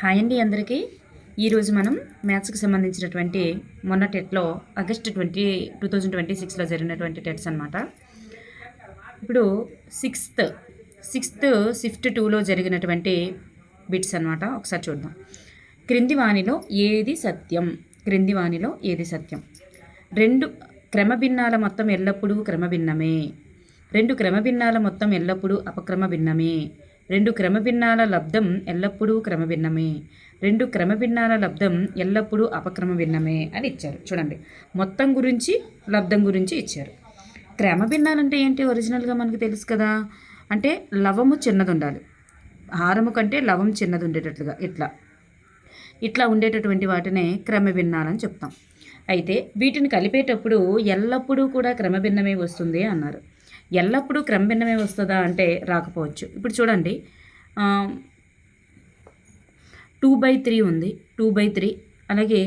Hi అండి అందరికీ. ఈరోజు మనం మ్యాథ్స్కి సంబంధించినటువంటి మొన్న టెట్లో ఆగస్ట్ 2026లో జరిగినటువంటి టెట్స్ అనమాట. ఇప్పుడు సిక్స్త్ షిఫ్ట్ 2లో జరిగినటువంటి బిట్స్ అనమాట. ఒకసారి చూద్దాం. క్రింది వానిలో ఏది సత్యం? రెండు క్రమభిన్నాల మొత్తం ఎల్లప్పుడూ క్రమభిన్నమే. రెండు క్రమభిన్నాల మొత్తం ఎల్లప్పుడూ అపక్రమ భిన్నమే. రెండు క్రమభిన్నాల లబ్ధం ఎల్లప్పుడూ క్రమభిన్నమే. రెండు క్రమభిన్నాల లబ్ధం ఎల్లప్పుడూ అపక్రమ భిన్నమే అని ఇచ్చారు. చూడండి, మొత్తం గురించి లబ్ధం గురించి ఇచ్చారు. క్రమభిన్నాలంటే ఏంటి? ఒరిజినల్గా మనకు తెలుసు కదా. అంటే లవము చిన్నది ఉండాలి, హారము కంటే లవం చిన్నది ఉండేటట్లుగా ఇట్లా ఉండేటటువంటి వాటినే క్రమభిన్నాలని చెప్తాం. అయితే వీటిని కలిపేటప్పుడు ఎల్లప్పుడూ కూడా క్రమభిన్నమే వస్తుంది అన్నారు. ఎల్లప్పుడూ క్రమభిన్నమే వస్తుందా అంటే రాకపోవచ్చు. ఇప్పుడు చూడండి, 2/3 ఉంది, 2/3. అలాగే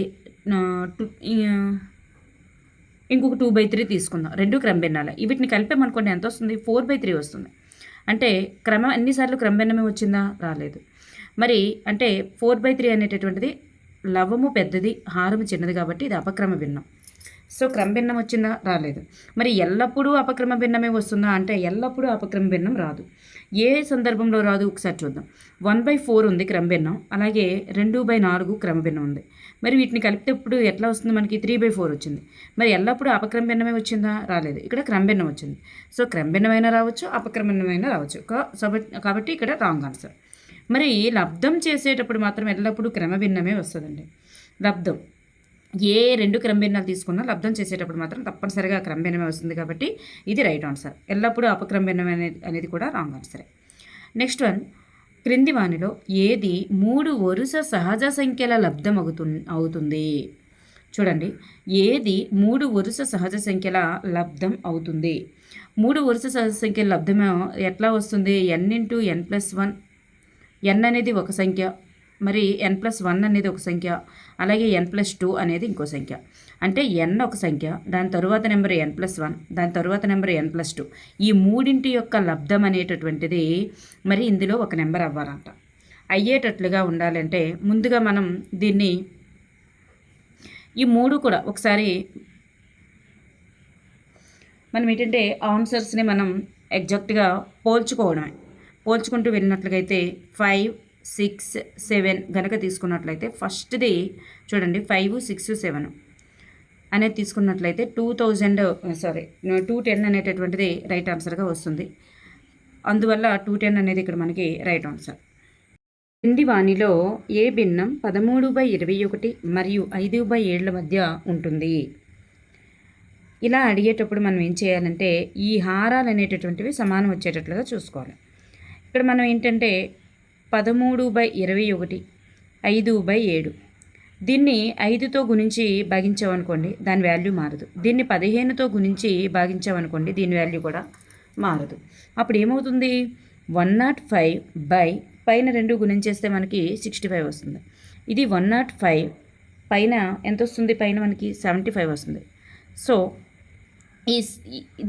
ఇంకొక 2/3 తీసుకుందాం. రెండు క్రమభిన్నాలే. వీటిని కలిపామనుకోండి ఎంత వస్తుంది? 4/3 వస్తుంది. అంటే ఎన్నిసార్లు క్రమభిన్నమే వచ్చిందా? రాలేదు. మరి అంటే 4/3 అనేటటువంటిది లవము పెద్దది, హారము చిన్నది, కాబట్టి ఇది అపక్రమ భిన్నం. సో క్రమభిన్నం వచ్చిందా? రాలేదు. మరి ఎల్లప్పుడూ అపక్రమ భిన్నమే వస్తుందా అంటే ఎల్లప్పుడూ అపక్రమ భిన్నం రాదు. ఏ సందర్భంలో రాదు ఒకసారి చూద్దాం. 1/4 ఉంది క్రమభిన్నం, అలాగే 2/4 క్రమభిన్నం ఉంది. మరి వీటిని కలిపినప్పుడు ఎట్లా వస్తుంది? మనకి 3/4 వచ్చింది. మరి ఎల్లప్పుడూ అపక్రమ భిన్నమే వచ్చిందా? రాలేదు. ఇక్కడ క్రమభిన్నం వచ్చింది. సో క్రమభిన్నమైనా రావచ్చు, అపక్రమభిన్నమైనా రావచ్చు. కాబట్టి ఇక్కడ రాంగ్ ఆన్సర్. మరి లబ్ధం చేసేటప్పుడు మాత్రం ఎల్లప్పుడూ క్రమభిన్నమే వస్తుందండి. లబ్ధం ఏ రెండు క్రమభిన్నాలు తీసుకున్నా లబ్ధం చేసేటప్పుడు మాత్రం తప్పనిసరిగా క్రమభిన్నమే వస్తుంది. కాబట్టి ఇది రైట్ ఆన్సర్. ఎల్లప్పుడూ అపక్రమభిన్నం అనేది కూడా రాంగ్ ఆన్సరే. నెక్స్ట్ వన్, క్రింది వానిలో ఏది 3 వరుస సహజ సంఖ్యల లబ్ధం అవుతుంది? చూడండి, ఏది 3 వరుస సహజ సంఖ్యల లబ్ధం అవుతుంది? 3 వరుస సహజ సంఖ్యల లబ్ధం ఎట్లా వస్తుంది? n×n+1. n అనేది ఒక సంఖ్య, మరి n+1 అనేది ఒక సంఖ్య, అలాగే n+2 అనేది ఇంకో సంఖ్య. అంటే n ఒక సంఖ్య, దాని తరువాత నెంబర్ n+1, దాని తరువాత నెంబర్ n+2. ఈ మూడింటి యొక్క లబ్ధం అనేటటువంటిది మరి ఇందులో ఒక నెంబర్ అవ్వాలంట. అయ్యేటట్లుగా ఉండాలంటే ముందుగా మనం దీన్ని ఈ మూడు కూడా ఒకసారి మనం ఏంటంటే ఆన్సర్స్ని మనం ఎగ్జాక్ట్గా పోల్చుకుంటూ వెళ్ళినట్లుగైతే 5, 6, 7 కనుక తీసుకున్నట్లయితే ఫస్ట్ది చూడండి, 5, 6, 7 అనేది తీసుకున్నట్లయితే 210 అనేటటువంటిది రైట్ ఆన్సర్గా వస్తుంది. అందువల్ల 210 అనేది ఇక్కడ మనకి రైట్ ఆన్సర్. కింది వానిలో ఏ భిన్నం 13/21 మరియు 5/7 మధ్య ఉంటుంది? ఇలా అడిగేటప్పుడు మనం ఏం చేయాలంటే ఈ హారాలు అనేటటువంటివి సమానం వచ్చేటట్లుగా చూసుకోవాలి. ఇక్కడ మనం ఏంటంటే 13/21, 5/7. దీన్ని 5తో గుణించి భాగించామనుకోండి, దాని వాల్యూ మారదు. దీన్ని 15తో గుణించి భాగించామనుకోండి, దీని వాల్యూ కూడా మారదు. అప్పుడు ఏమవుతుంది? 105 పైన 2 గుణించేస్తే మనకి 65 వస్తుంది. ఇది 105 పైన ఎంత వస్తుంది? పైన మనకి 75 వస్తుంది. సో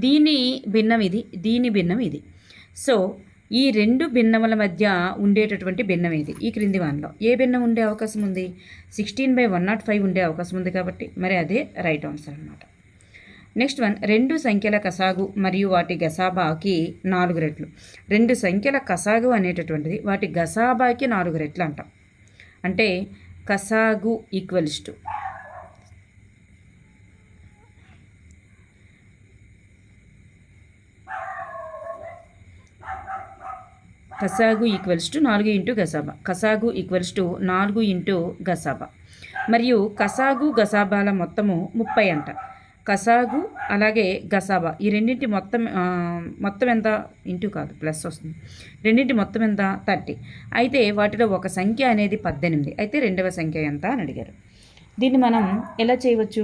దీని భిన్నం ఇది, దీని భిన్నం ఇది. సో ఈ రెండు భిన్నముల మధ్య ఉండేటటువంటి భిన్నం ఇది. ఈ క్రింది వానిలో ఏ భిన్నం ఉండే అవకాశం ఉంది? 16/105 ఉండే అవకాశం ఉంది. కాబట్టి మరి అదే రైట్ ఆన్సర్ అనమాట. నెక్స్ట్ వన్, రెండు సంఖ్యల కసాగు మరియు వాటి గసాబాకి 4 రెట్లు. రెండు సంఖ్యల కసాగు అనేటటువంటిది వాటి గసాబాకి 4 రెట్లు అంటాం. అంటే కసాగు ఈక్వల్స్ టు కసాగు ఈక్వల్స్ టు 4 ఇంటూ గసాబా. కసాగు ఈక్వల్స్ టు 4 ఇంటూ గసాబా. మరియు కసాగు గసాబాల మొత్తము 30 అంట. కసాగు అలాగే గసాబా ఈ రెండింటి మొత్తం ఎంత? ఇంటూ కాదు, ప్లస్ వస్తుంది. రెండింటి మొత్తం ఎంత? 30. అయితే వాటిలో ఒక సంఖ్య అనేది 18. అయితే రెండవ సంఖ్య ఎంత అని అడిగారు. దీన్ని మనం ఎలా చేయవచ్చు?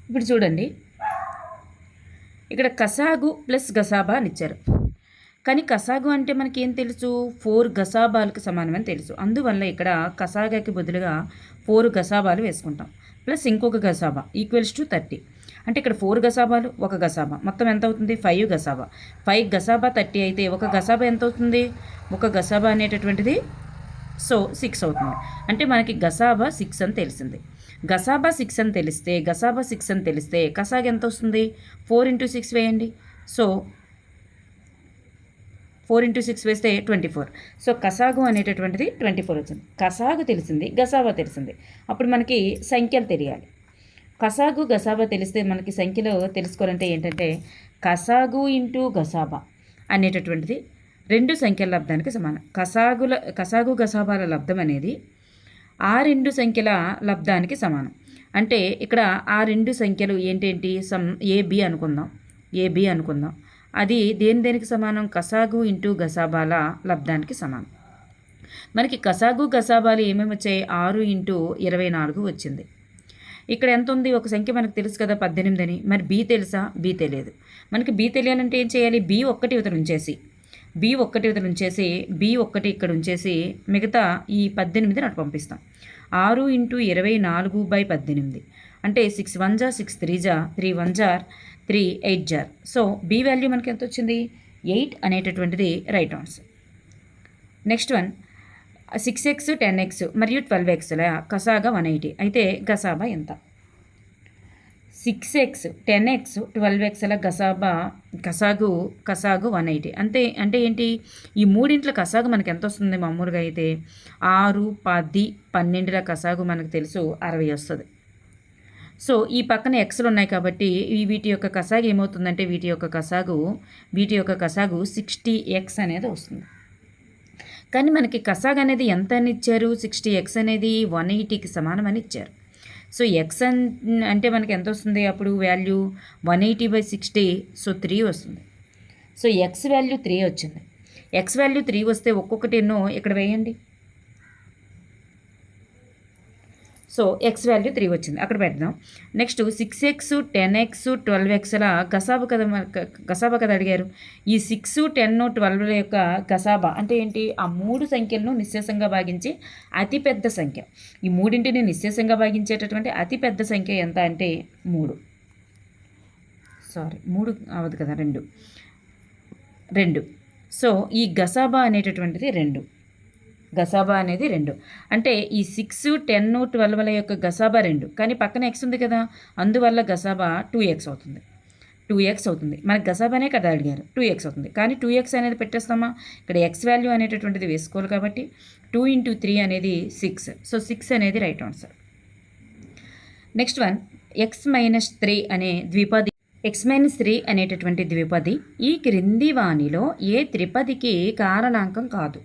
ఇప్పుడు చూడండి, ఇక్కడ కసాగు ప్లస్ గసాబా అని ఇచ్చారు. కానీ కసాగు అంటే మనకి ఏం తెలుసు? 4 గసాబాలకు సమానమని తెలుసు. అందువల్ల ఇక్కడ కసాగాకి బదులుగా 4 గసాబాలు వేసుకుంటాం, ప్లస్ ఇంకొక గసాబా ఈక్వల్స్ టు 30. అంటే ఇక్కడ 4 గసాబాలు, 1 గసాబా, మొత్తం ఎంత అవుతుంది? 5 గసాబా. 5 గసాబా 30 అయితే 1 గసాబా ఎంత అవుతుంది? 1 గసాబా అనేటటువంటిది 6 అవుతుంది. అంటే మనకి గసాబా 6 అని తెలిసింది. గసాబా 6 అని తెలిస్తే కసాగు ఎంత వస్తుంది? 4 × 6 వేయండి. సో 4 × 6 వేస్తే 24. సో కసాగు అనేటటువంటిది 24 వచ్చింది. కసాగు తెలిసింది, గసాబా తెలిసింది. అప్పుడు మనకి సంఖ్యలు తెలియాలి. కసాగు గసాబా తెలిస్తే మనకి సంఖ్యలో తెలుసుకోవాలంటే ఏంటంటే కసాగు ఇంటూ గసాబా అనేటటువంటిది 2 సంఖ్యల లబ్ధానికి సమానం. కసాగు గసాబాల లబ్ధం అనేది ఆ 2 సంఖ్యల లబ్ధానికి సమానం. అంటే ఇక్కడ ఆ 2 సంఖ్యలు ఏంటేంటి? ఏబి అనుకుందాం. అది దేనికి సమానం? కసాగు ఇంటూ గసాబాల లబ్ధానికి సమానం. మనకి కసాగు గసాబాలు ఏమేమి వచ్చాయి? 6 × 24 వచ్చింది. ఇక్కడ ఎంత ఉంది? ఒక సంఖ్య మనకు తెలుసు కదా, 18 అని. మరి బి తెలుసా? బి తెలియదు. మనకి బి తెలియాలంటే ఏం చేయాలి? B1 ఇవతలు ఉంచేసి B1 ఇక్కడ ఉంచేసి మిగతా ఈ 18 అటు పంపిస్తాం. 6 × 24/18 అంటే 6 1 జా 6 3 జా 3 1 జార్ 3 8 జార్. సో బి వాల్యూ మనకి ఎంత వచ్చింది? 8 అనేటటువంటిది right answer. Next one 6x 10x మరియు 12xల కసాగా 180 అయితే గసాబా ఎంత? 6x 10x 12xల కసాగు 180 అంటే ఏంటి? ఈ మూడింట్ల కసాగు మనకి ఎంత వస్తుంది? మామూలుగా అయితే 6 10 12ల కసాగు మనకు తెలుసు 60 వస్తుంది. సో ఈ పక్కన ఎక్స్లు ఉన్నాయి కాబట్టి వీటి యొక్క కసాగు ఏమవుతుందంటే వీటి యొక్క కసాగు 60x అనేది వస్తుంది. కానీ మనకి కసాగ్ అనేది ఎంత అని ఇచ్చారు? 60x అనేది 180కి సమానం అని ఇచ్చారు. సో ఎక్స్ అంటే మనకి ఎంత వస్తుంది అప్పుడు వాల్యూ? 180/60. సో 3 వస్తుంది. సో ఎక్స్ వాల్యూ 3 వచ్చింది. ఎక్స్ వాల్యూ 3 వస్తే ఒక్కొక్కటి ఎన్నో ఇక్కడ వేయండి. సో ఎక్స్ వాల్యూ 3 వచ్చింది, అక్కడ పెడదాం. నెక్స్ట్ 6x 10x 12xల గసాబా కదా అడిగారు. ఈ 6 10 12 యొక్క గసాబా అంటే ఏంటి? ఆ 3 సంఖ్యలను నిశ్శేషంగా భాగించి అతిపెద్ద సంఖ్య. ఈ మూడింటిని నిశ్శేషంగా భాగించేటటువంటి అతిపెద్ద సంఖ్య ఎంత అంటే 3 అవదు కదా, 2. సో ఈ గసాబా అనేటటువంటిది 2. అంటే ఈ 6 10 12ల యొక్క గసాబా 2, కానీ పక్కన ఎక్స్ ఉంది కదా, అందువల్ల గసాబా 2x అవుతుంది. మనకి గసాబానే కదా అడిగారు, 2x అవుతుంది. కానీ 2x అనేది పెట్టేస్తామా? ఇక్కడ ఎక్స్ వాల్యూ అనేటటువంటిది వేసుకోవాలి కాబట్టి 2 × 3 అనేది 6. సో 6 అనేది right answer. Next one x - 3 అనే ద్విపది. x - 3 అనేటటువంటి ద్విపది ఈ క్రింది వానిలో ఏ త్రిపదికి కారణాంకం కాదు?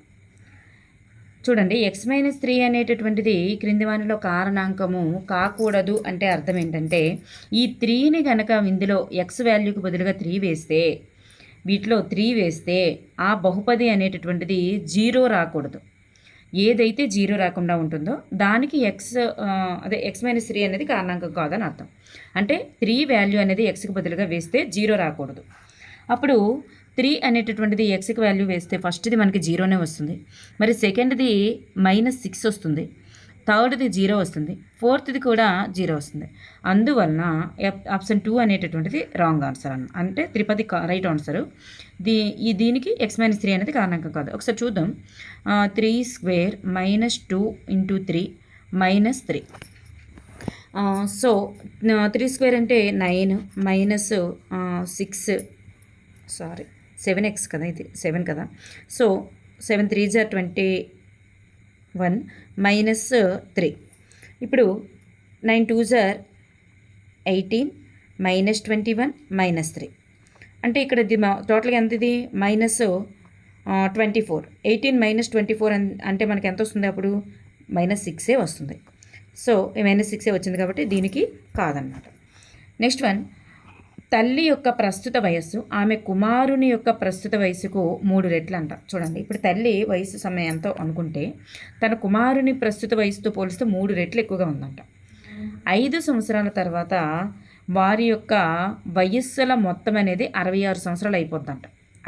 చూడండి, x - 3 అనేటటువంటిది క్రింది వానిలో కారణాంకము కాకూడదు అంటే అర్థం ఏంటంటే ఈ 3ని కనుక ఇందులో x వాల్యూకి బదులుగా 3 వేస్తే, వీటిలో 3 వేస్తే ఆ బహుపది అనేటటువంటిది 0 రాకూడదు. ఏదైతే 0 రాకుండా ఉంటుందో దానికి x - 3 అనేది కారణాంకం కాదని అర్థం. అంటే 3 వాల్యూ అనేది xకి బదులుగా వేస్తే 0 రాకూడదు. అప్పుడు 3 అనేటటువంటిది ఎక్స్కి వాల్యూ వేస్తే ఫస్ట్ది మనకి 0నే వస్తుంది. మరి సెకండ్ది -6 వస్తుంది, థర్డ్ది 0 వస్తుంది, ఫోర్త్ది కూడా 0 వస్తుంది. అందువలన ఆప్షన్ 2 అనేటటువంటిది రాంగ్ ఆన్సర్ అంటే త్రిపది రైట్ ఆన్సరు. దీనికి x - 3 అనేది కారణాంకం కాదు. ఒకసారి చూద్దాం. 3² -2 × 3 -3. సో 3² అంటే 9 -7x కదా, ఇది 7 కదా. సో 7 3 జా 21 -3. ఇప్పుడు 9 2 జా 18 -21 -3. అంటే ఇక్కడ ఇది టోటల్గా ఎంత? ఇది -24. 18 - 24 అంటే మనకి ఎంత వస్తుంది అప్పుడు? -6 వస్తుంది. సో -6 వచ్చింది కాబట్టి దీనికి కాదన్నమాట. నెక్స్ట్ వన్ తల్లి యొక్క ప్రస్తుత వయస్సు ఆమె కుమారుని యొక్క ప్రస్తుత వయసుకు 3 రెట్లు అంట. చూడండి, ఇప్పుడు తల్లి వయసు సమయంతో అనుకుంటే తన కుమారుని ప్రస్తుత వయసుతో పోలిస్తే 3 రెట్లు ఎక్కువగా ఉందంట. 5 సంవత్సరాల తర్వాత వారి యొక్క వయస్సుల మొత్తం అనేది 66 సంవత్సరాలు అయిపోద్దంట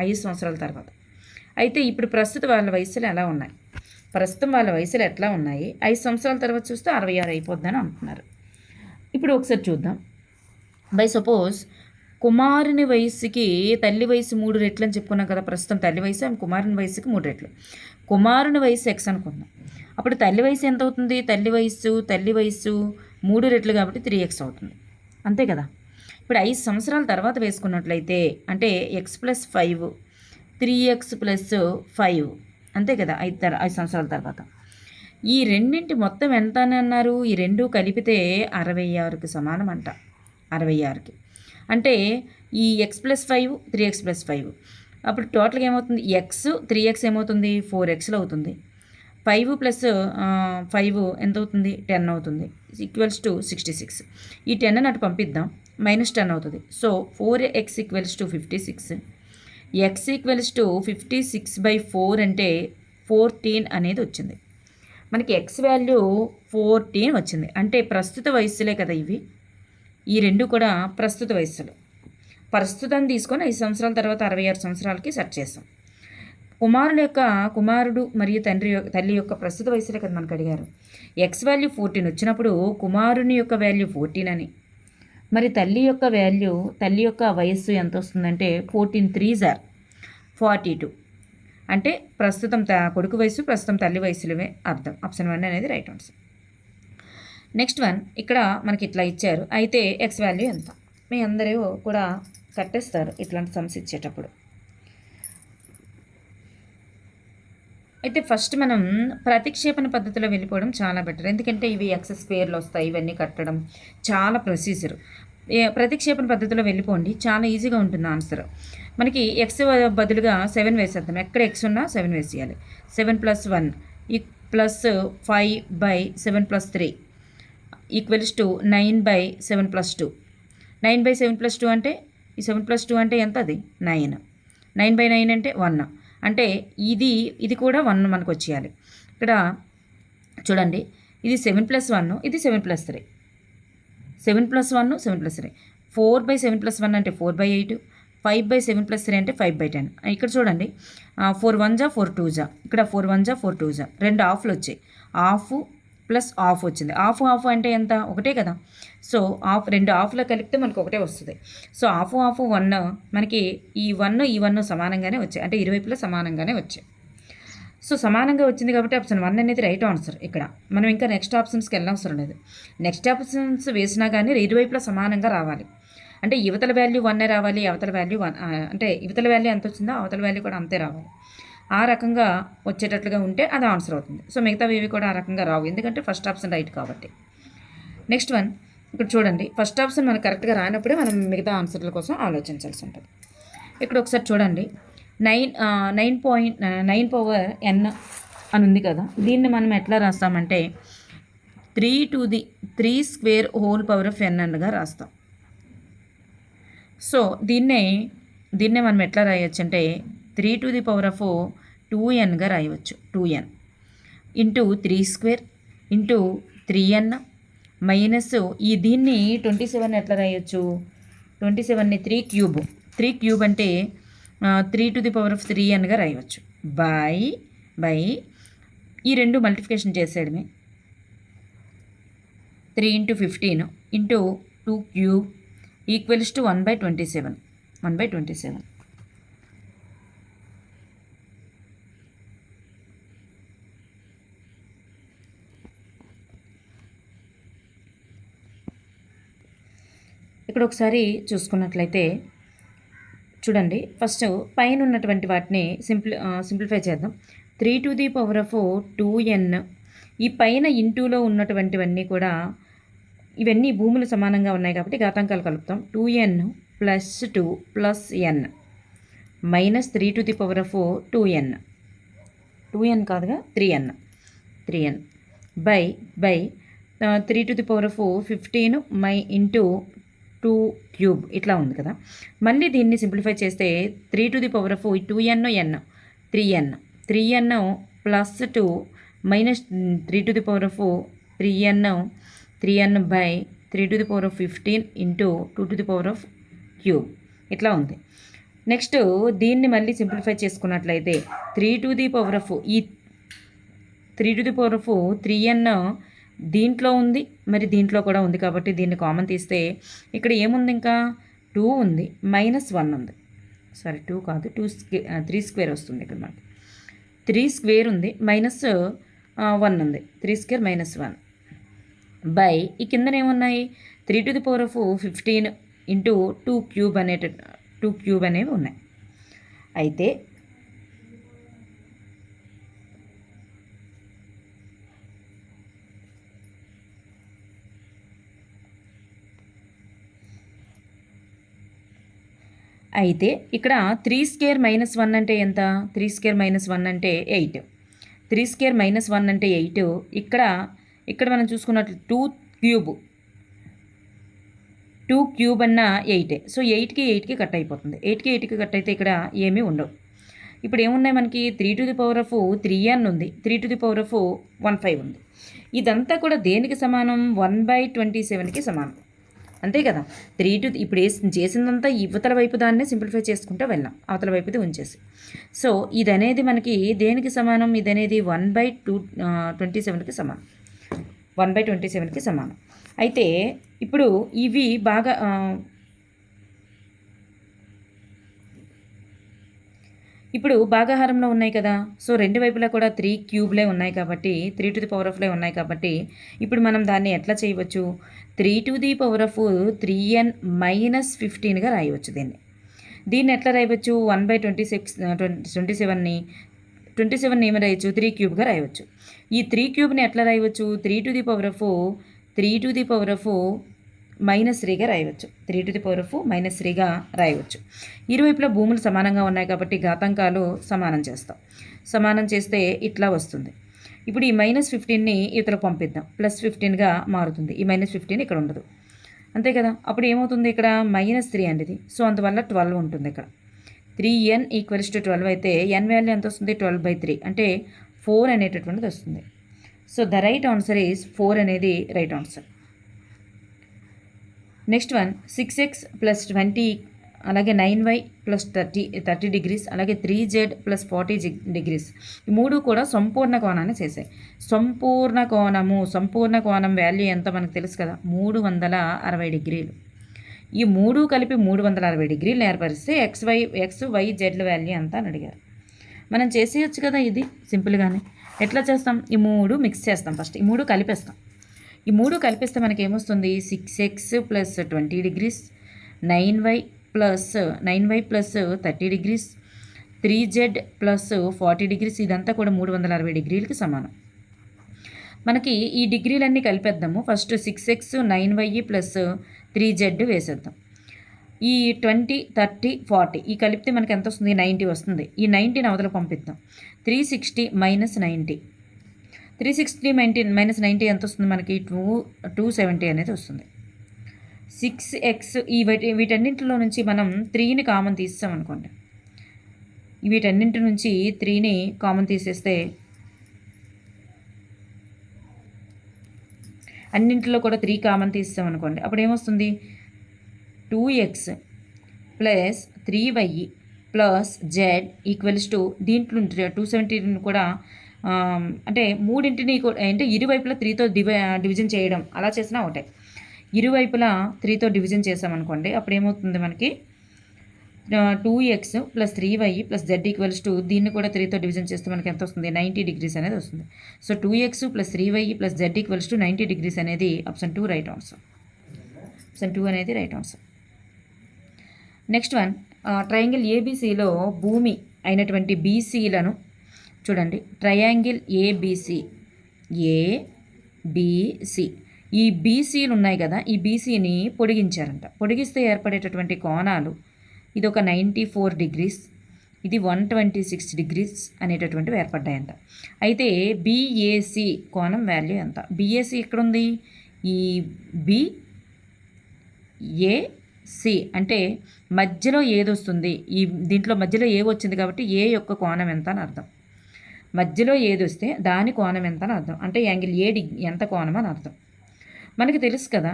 5 సంవత్సరాల తర్వాత. అయితే ఇప్పుడు ప్రస్తుతం వాళ్ళ వయసులు ఎలా ఉన్నాయి? ప్రస్తుతం వాళ్ళ వయసులు ఎట్లా ఉన్నాయి? 5 సంవత్సరాల తర్వాత చూస్తే 66 అయిపోద్దని అంటున్నారు. ఇప్పుడు ఒకసారి చూద్దాం. బై సపోజ్ కుమారుని వయసుకి తల్లి వయసు 3 రెట్లు అని చెప్పుకున్నాం కదా. ప్రస్తుతం తల్లి వయసు అండ్ కుమారుని వయసుకి 3 రెట్లు. కుమారుని వయసు ఎక్స్ అనుకుందాం. అప్పుడు తల్లి వయసు ఎంత అవుతుంది? తల్లి వయసు 3 రెట్లు కాబట్టి 3x అవుతుంది. అంతే కదా. ఇప్పుడు 5 సంవత్సరాల తర్వాత వేసుకున్నట్లయితే అంటే x+5 3x+5 అంతే కదా. 5 సంవత్సరాల తర్వాత ఈ రెండింటి మొత్తం ఎంత అని అన్నారు? ఈ రెండు కలిపితే 66కి సమానం అంట. 66కి అంటే ఈ x+5 3x+5 అప్పుడు టోటల్గా ఏమవుతుంది? 3x ఏమవుతుంది? 4xలో అవుతుంది. 5 + 5 ఎంత అవుతుంది? 10 అవుతుంది. =66. ఈ 10 అటు పంపిద్దాం, -10 అవుతుంది. So 4x = 56. x = 56/4 అంటే 14 అనేది వచ్చింది. మనకి x వాల్యూ 14 వచ్చింది. అంటే ప్రస్తుత వయస్సులే కదా ఇవి. ఈ రెండు కూడా ప్రస్తుత వయస్సులు. ప్రస్తుతం తీసుకొని 5 సంవత్సరాల తర్వాత 66 సంవత్సరాలకి సెట్ చేసాం. కుమారుడు మరియు తల్లి యొక్క ప్రస్తుత వయసులే కదా మనకు అడిగారు. x వాల్యూ 14 వచ్చినప్పుడు కుమారుని యొక్క వాల్యూ 14 అని, మరి తల్లి యొక్క వయస్సు ఎంత వస్తుందంటే 14 3s are 42. అంటే ప్రస్తుతం కొడుకు వయసు ప్రస్తుతం తల్లి వయసులవే అర్థం. ఆప్షన్ 1 అనేది రైట్ ఆన్సర్. నెక్స్ట్ వన్ ఇక్కడ మనకి ఇట్లా ఇచ్చారు. అయితే ఎక్స్ వాల్యూ ఎంత? మీ అందరూ కూడా కట్టేస్తారు ఇట్లాంటి సమ్స్ ఇచ్చేటప్పుడు. అయితే ఫస్ట్ మనం ప్రతిక్షేపణ పద్ధతిలో వెళ్ళిపోవడం చాలా బెటర్. ఎందుకంటే ఇవి x² వస్తాయి, ఇవన్నీ కట్టడం చాలా ప్రొసీజర్. ప్రతిక్షేపణ పద్ధతిలో వెళ్ళిపోండి, చాలా ఈజీగా ఉంటుంది ఆన్సర్. మనకి x బదులుగా 7 వేసేద్దాం. ఎక్కడ x ఉన్నా 7 వేసేయాలి. 7 + 1 + 5/7 + 3 = 9/7 + 2. 9/7 + 2 అంటే ఈ 7 + 2 అంటే ఎంత? అది 9. 9/9 అంటే 1. అంటే ఇది కూడా 1 మనకు వచ్చేయాలి. ఇక్కడ చూడండి, ఇది 7 + 1, ఇది 7 + 3. 7 + 1 7 + 3. 4/7 + 1 అంటే 4/8. 5/7 + 3 అంటే 5/10. ఇక్కడ చూడండి, 4 1 జా 4 2 జా, ఇక్కడ 4 1 జా 4 2 జా, 2 హాఫ్లు వచ్చాయి. హాఫ్ ప్లస్ హాఫ్ వచ్చింది. హాఫ్ అంటే ఎంత? ఒకటే కదా. సో రెండు హాఫ్లో కలిపితే మనకు ఒకటే వస్తుంది. సో హాఫ్ 1 మనకి ఈ 1 సమానంగానే వచ్చాయి. అంటే ఇరువైపులా సమానంగానే వచ్చాయి. సో సమానంగా వచ్చింది కాబట్టి ఆప్షన్ 1 అనేది రైట్ ఆన్సర్. ఇక్కడ మనం ఇంకా నెక్స్ట్ ఆప్షన్స్కి వెళ్ళవసరం లేదు. నెక్స్ట్ ఆప్షన్స్ వేసినా కానీ ఇరువైపులా సమానంగా రావాలి. అంటే యువతల వాల్యూ 1 రావాలి, అవతల వాల్యూ 1 అంటే యువతల వాల్యూ ఎంత వచ్చిందో అవతల వాల్యూ కూడా అంతే రావాలి. ఆ రకంగా వచ్చేటట్లుగా ఉంటే అది ఆన్సర్ అవుతుంది. సో మిగతావి ఇవి కూడా ఆ రకంగా రావు, ఎందుకంటే ఫస్ట్ ఆప్షన్ రైట్ కాబట్టి. నెక్స్ట్ వన్ ఇక్కడ చూడండి, ఫస్ట్ ఆప్షన్ మనకు కరెక్ట్గా రానప్పుడే మనం మిగతా ఆన్సర్ల కోసం ఆలోచించాల్సి ఉంటుంది. ఇక్కడ ఒకసారి చూడండి, 9 పవర్ n అని ఉంది కదా. దీన్ని మనం ఎట్లా రాస్తామంటే 3² హోల్ పవర్ ఆఫ్ n అన్నగా రాస్తాం. సో దీన్నే మనం ఎట్లా రాయొచ్చు అంటే 3² రాయవచ్చు. 2n into 3² into 3n minus దీన్ని 27 ఎట్లా రాయొచ్చు? 27ని 3³ అంటే 3³ రాయవచ్చు. బై ఈ రెండు మల్టిప్లికేషన్ చేసేయడమే. 3 × 15 ఇంటూ 2³ = 1/27. 1/27. ఇక్కడ ఒకసారి చూసుకున్నట్లయితే చూడండి, ఫస్ట్ పైన ఉన్నటువంటి వాటిని సింప్లిఫై చేద్దాం. 3² ఈ పైన ఇంటూలో ఉన్నటువంటివన్నీ కూడా ఇవన్నీ భూములు సమానంగా ఉన్నాయి కాబట్టి ఘాతాంకాలు కలుపుతాం. 2n + 2 + n మైనస్ 3² 2n కాదుగా 3n బై 3/15 ఇంటూ 2³ ఇట్లా ఉంది కదా. మళ్ళీ దీన్ని సింప్లిఫై చేస్తే 3/4 2n 3n + 2 minus 3/4 3n by 3/15 into 2³ ఇట్లా ఉంది. నెక్స్ట్ దీన్ని మళ్ళీ సింప్లిఫై చేసుకున్నట్లయితే 3/4 3n దీంట్లో ఉంది, మరి దీంట్లో కూడా ఉంది కాబట్టి దీన్ని కామన్ తీస్తే ఇక్కడ ఏముంది, ఇంకా 2 ఉంది, -1 ఉంది. సారీ 2 కాదు, 3 స్క్వేర్ వస్తుంది ఇక్కడ మనకి. 3 స్క్వేర్ ఉంది, -1 ఉంది, 3 స్క్వేర్ -1 బై ఈ కిందన ఏమున్నాయి 3⁻15 ఇంటూ 2 క్యూబ్ అనేవి ఉన్నాయి. అయితే ఇక్కడ 3 స్క్వేర్ -1 అంటే ఎంత, 3 స్క్వేర్ -1 అంటే 8, 3 స్క్వేర్ -1 అంటే 8. ఇక్కడ మనం చూసుకున్నట్లు 2 క్యూబ్ అన్న 8. సో 8కి కట్ అయిపోతుంది. 8కి కట్ అయితే ఇక్కడ ఏమీ ఉండవు. ఇప్పుడు ఏమున్నాయి మనకి 3⁻3n ఉంది, 3⁻15 ఉంది. ఇదంతా కూడా దేనికి సమానం, 1/27కి సమానం, అంతే కదా. ఇప్పుడు చేసిందంతా ఇవతల వైపు దాన్నే సింప్లిఫై చేసుకుంటూ వెళ్ళాం, అవతల వైపుది ఉంచేసి. సో ఇది అనేది మనకి దేనికి సమానం, ఇది అనేది 1/27కి సమానం, 1/27కి సమానం. అయితే ఇప్పుడు ఇవి బాగా భాగాహారంలో ఉన్నాయి కదా. సో రెండు వైపులా కూడా 3 క్యూబ్లే ఉన్నాయి కాబట్టి 3⁻4 ఉన్నాయి కాబట్టి ఇప్పుడు మనం దాన్ని ఎట్లా చేయవచ్చు, 3⁻3n - 15గా రాయవచ్చు. దీన్ని ఎట్లా రాయవచ్చు, 1/27ని ఏమి రాయవచ్చు, 3 క్యూబ్గా రాయవచ్చు. ఈ 3 క్యూబ్ని ఎట్లా రాయవచ్చు, 3⁻3-3గా రాయవచ్చు, 3⁻3గా రాయవచ్చు. ఇరువైపులా భూములు సమానంగా ఉన్నాయి కాబట్టి ఘాతాంకాలు సమానం చేస్తే ఇట్లా వస్తుంది. ఇప్పుడు ఈ -15ని ఇతరకు పంపిద్దాం, +15గా మారుతుంది. ఈ -15 ఇక్కడ ఉండదు, అంతే కదా. అప్పుడు ఏమవుతుంది, ఇక్కడ -3 అండి ఇది. సో అందువల్ల 12 ఉంటుంది ఇక్కడ. 3n = 12 అయితే n వాల్యూ ఎంత వస్తుంది, 12/3 అంటే 4 అనేటటువంటిది వస్తుంది. So the right answer is 4 అనేది right answer. Next one 6x + 20, అలాగే 9y + 30 డిగ్రీస్, అలాగే 3z + 40 డిగ్రీస్. ఈ మూడు కూడా సంపూర్ణ కోణాన్ని చేశాయి. సంపూర్ణ కోణం వాల్యూ ఎంత మనకు తెలుసు కదా, 360 డిగ్రీలు. ఈ మూడు కలిపి 360 డిగ్రీలు ఏర్పరిస్తే XYZ వాల్యూ ఎంత అని అడిగారు. మనం చేసేయచ్చు కదా ఇది సింపుల్గానే. ఎట్లా చేస్తాం, ఈ మూడు మిక్స్ చేస్తాం. ఫస్ట్ ఈ మూడు కలిపేస్తాం. ఈ మూడు కలిపిస్తే మనకి ఏమొస్తుంది, 6x + 20 degrees, 9y + 30 degrees, 3z + 40 degrees. ఇదంతా కూడా 360 డిగ్రీలకి సమానం. మనకి ఈ డిగ్రీలన్నీ కలిపేద్దాము. ఫస్ట్ 6x, 9y + 3z వేసేద్దాం. ఈ 20, 30, 40 ఈ కలిపితే మనకి ఎంత వస్తుంది, 90 వస్తుంది. ఈ 90ని అవతలకు పంపిద్దాం. 360 - 90, 360 - 90 ఎంత వస్తుంది మనకి, 270 అనేది వస్తుంది. 6x వీటన్నింటిలో నుంచి మనం 3ని కామన్ తీసామనుకోండి, వీటన్నింటి నుంచి 3ని కామన్ తీసేస్తే అన్నింటిలో కూడా 3 కామన్ తీసామనుకోండి, అప్పుడు ఏమొస్తుంది, 2x + 3y + z = దీంట్లో 270 కూడా అంటే మూడింటిని అంటే ఇరువైపులా 3తో డివిజన్ చేయడం, అలా చేసినా ఒకటే. ఇరువైపులా 3తో డివిజన్ చేసామనుకోండి, అప్పుడు ఏమవుతుంది మనకి 2x + 3y + z = దీన్ని కూడా 3తో డివిజన్ చేస్తే మనకి ఎంత వస్తుంది, 90 డిగ్రీస్ అనేది వస్తుంది. So 2x + 3y + z = 90 degrees అనేది ఆప్షన్ 2 రైట్ ఆన్సర్. ఆప్షన్ 2 అనేది right answer. Next one, triangle ఏబీసీలో భూమి అయినటువంటి బీసీలను చూడండి. ట్రయాంగిల్ ఏబీసీ ఈ బీసీలు ఉన్నాయి కదా, ఈ బీసీని పొడిగించారంట. పొడిగిస్తే ఏర్పడేటటువంటి కోణాలు, ఇది ఒక 94 డిగ్రీస్, ఇది 126 డిగ్రీస్ అనేటటువంటివి ఏర్పడ్డాయంట. అయితే బీఏసీ కోణం వాల్యూ ఎంత, బీఏసీ ఎక్కడుంది, ఈ బీఏసీ అంటే మధ్యలో ఏది వస్తుంది, ఈ దీంట్లో మధ్యలో ఏ వచ్చింది కాబట్టి ఏ యొక్క కోణం ఎంత అని అర్థం. మధ్యలో ఏది వస్తే దాని కోణం ఎంత అని అర్థం, అంటే యాంగిల్ ఏడి ఎంత కోణం అని అర్థం. మనకి తెలుసు కదా,